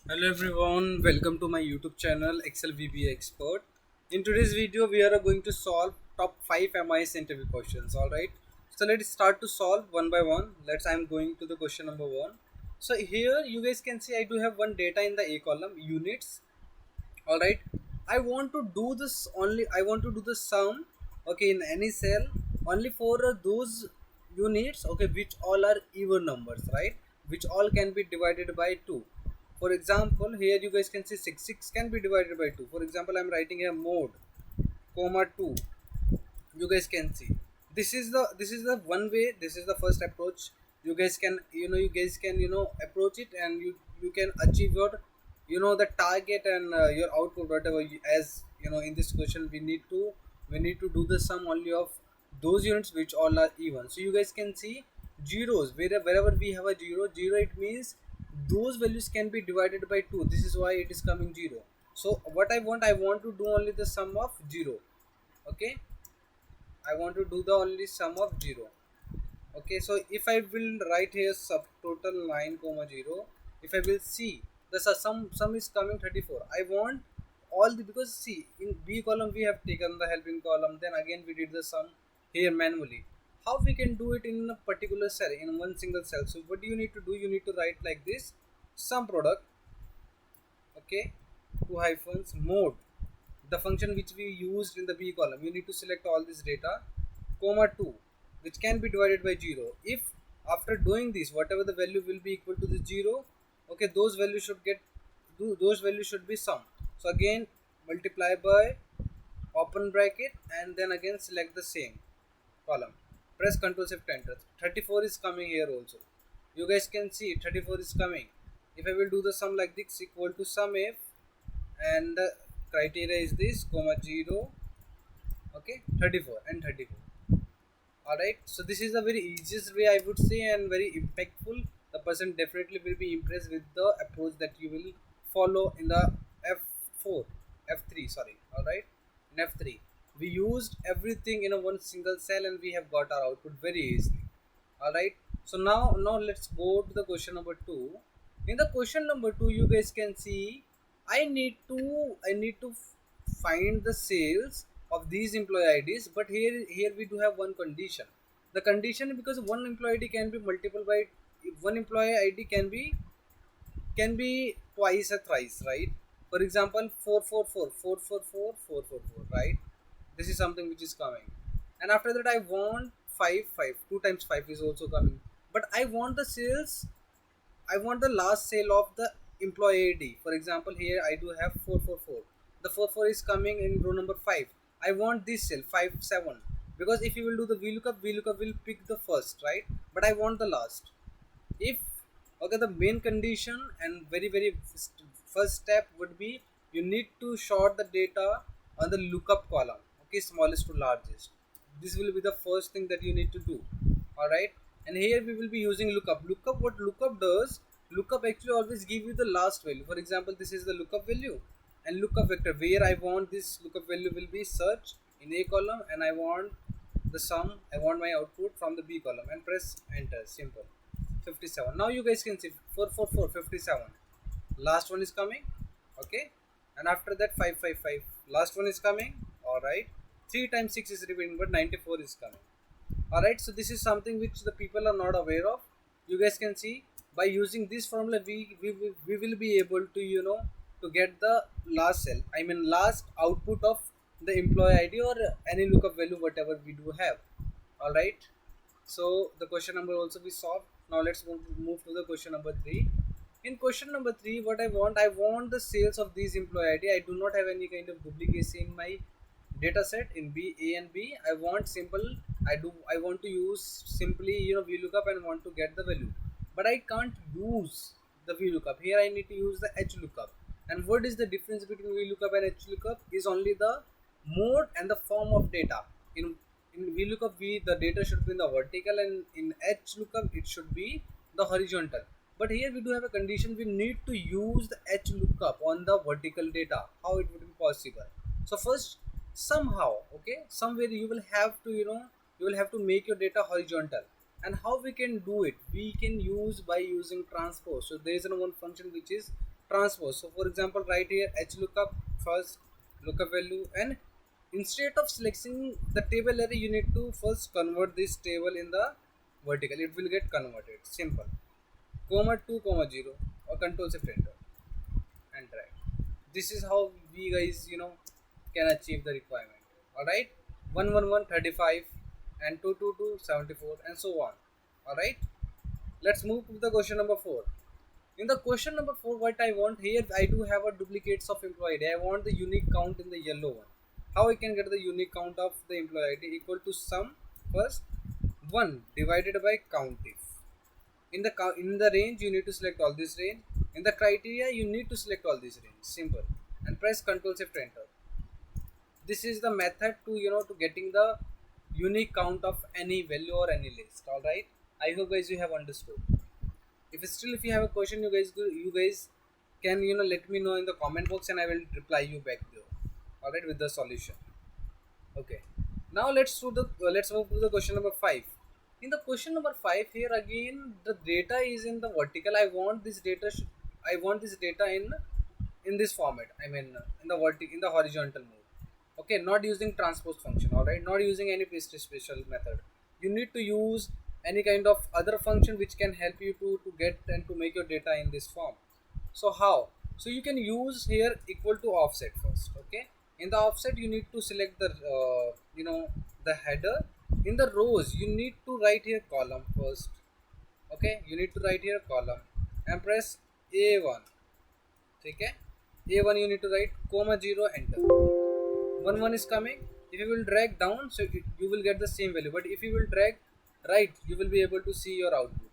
Hello everyone, welcome to my YouTube channel ExcelVBA Expert. In today's video, we are going to solve top 5 MIS interview questions. Alright, so let's start to solve one by one. I'm going to the question number 1. So here you guys can see I do have one data in the A column, units. Alright, I want to do the sum, okay, in any cell only for those units, okay, which all are even numbers, right, which all can be divided by 2. For example, here you guys can see 6 can be divided by 2. For example, I'm writing here mode comma 2. You guys can see this is the one way. This is the first approach. You guys can approach it, and you can achieve your the target and your output, whatever as in this question we need to do the sum only of those units which all are even. So you guys can see zeros, wherever we have a zero, it means those values can be divided by 2. This is why it is coming 0. So what I want to do only the sum of 0. Okay, I want to do the only sum of 0. Okay, so if I will write here subtotal 9 comma 0, if I will see the sum is coming 34. I want all the, because see in B column we have taken the helping column, then again we did the sum here manually. How we can do it in a particular cell, in one single cell? So what do you need to do? You need to write like this: sum product, okay, two hyphens, mode, the function which we used in the B column. You need to select all this data, comma 2, which can be divided by 0. If after doing this whatever the value will be equal to the 0, okay, those values should be sum. So again multiply by open bracket and then again select the same column, press Ctrl Shift Enter. 34 is coming here also. You guys can see 34 is coming. If I will do the sum like this, equal to sum if, and the criteria is this comma 0, okay, 34 and 34. All right, so this is the very easiest way I would say, and very impactful. The person definitely will be impressed with the approach that you will follow in the f4 f3, sorry. All right, in f3 we used everything in a one single cell and we have got our output very easily. All right, so now let's go to the question number 2. In the question number 2, you guys can see I need to find the sales of these employee IDs, but here we do have one condition. The condition, because one employee ID can be multiple by, one employee ID can be twice or thrice, right? For example, 444 444 444, right? This is something which is coming. And after that I want 5 5, 2 times 5 is also coming. But I want the sales, I want the last sale of the employee ID. For example, here I do have 444. The 44 is coming in row number 5. I want this cell 5 7, because if you will do the VLOOKUP will pick the first, right? But I want the last. If, okay, the main condition and very first step would be you need to sort the data on the lookup column, okay, smallest to largest. This will be the first thing that you need to do. All right, and here we will be using lookup. What lookup does, lookup actually always give you the last value. For example, this is the lookup value, and lookup vector where I want this lookup value will be search in A column, and I want the sum, I want my output from the B column, and press enter. Simple. 57. Now you guys can see 444 57. Last one is coming, okay, and after that 555. Last one is coming. All right, 3 times 6 is repeating, but 94 is coming. All right, so this is something which the people are not aware of. You guys can see by using this formula we will be able to to get the last cell, I mean last output of the employee ID or any lookup value whatever we do have. All right, so the question number also we solved. Now let's move to the question number 3. In question number 3, what I want the sales of these employee ID. I do not have any kind of duplicacy in my data set in B, A and B. I want simple, I want to use simply VLOOKUP and want to get the value, but I can't use the VLOOKUP. Here I need to use the HLOOKUP. And what is the difference between VLOOKUP and HLOOKUP is only the mode and the form of data. In VLOOKUP the data should be in the vertical, and in HLOOKUP it should be the horizontal. But here we do have a condition, we need to use the HLOOKUP on the vertical data. How it would be possible? So first, somehow, okay, somewhere you will have to make your data horizontal. And how we can do it? We can use by using transpose. So there is one function which is transpose. So for example, right here h lookup first lookup value, and instead of selecting the table array, you need to first convert this table in the vertical. It will get converted. Simple. Comma 2 comma 0 or control shift enter and drag. This is how we guys can achieve the requirement. All right, 111 35 and 222 74 and so on. All right, let's move to the question number 4. In the question number 4, what I want here, I do have a duplicates of employee ID. I want the unique count in the yellow one. How I can get the unique count of the employee ID? Equal to sum first 1 divided by count if. In the range, you need to select all this range. In the criteria, you need to select all this range. Simple. And press Ctrl Shift Enter. This is the method to to getting the unique count of any value or any list. All right. I hope guys you have understood. If you have a question, you guys can let me know in the comment box, and I will reply you back there. All right, with the solution. Okay. Now let's move to the question number 5. In the question number 5, here again the data is in the vertical. I want this data in this format. I mean in the in the horizontal mode. Okay, not using transpose function. All right, not using any paste special method. You need to use any kind of other function which can help you to get and to make your data in this form. So how? So you can use here equal to offset first. Okay, in the offset you need to select the the header. In the rows you need to write here column first. Okay, you need to write here column and press A1. Okay, A1 you need to write comma 0 enter. 1 is coming. If you will drag down, so you will get the same value, but if you will drag right, you will be able to see your output.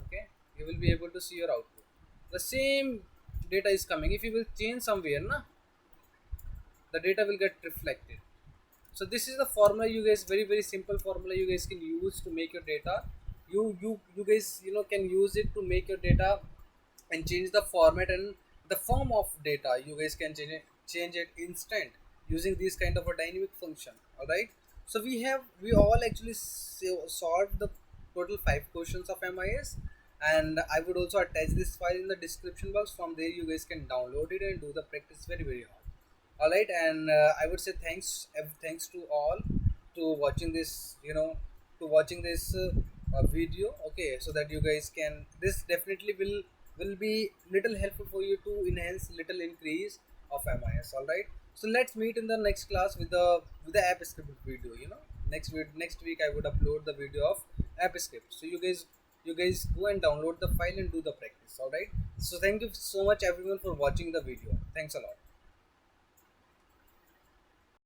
Okay, you will be able to see your output. The same data is coming. If you will change somewhere, the data will get reflected. So this is the formula, you guys, very simple formula you guys can use to make your data. You guys can use it to make your data and change the format and the form of data. You guys can change it instant using this kind of a dynamic function. All right, so we all actually solved the total 5 questions of MIS, and I would also attach this file in the description box. From there you guys can download it and do the practice very hard. All right, and I would say thanks to all to watching this video. Okay, so that you guys can, this definitely will be little helpful for you to enhance little increase of MIS. All right, so let's meet in the next class with the app script video. Next week I would upload the video of app script. So you guys go and download the file and do the practice. All right, so thank you so much everyone for watching the video. Thanks a lot.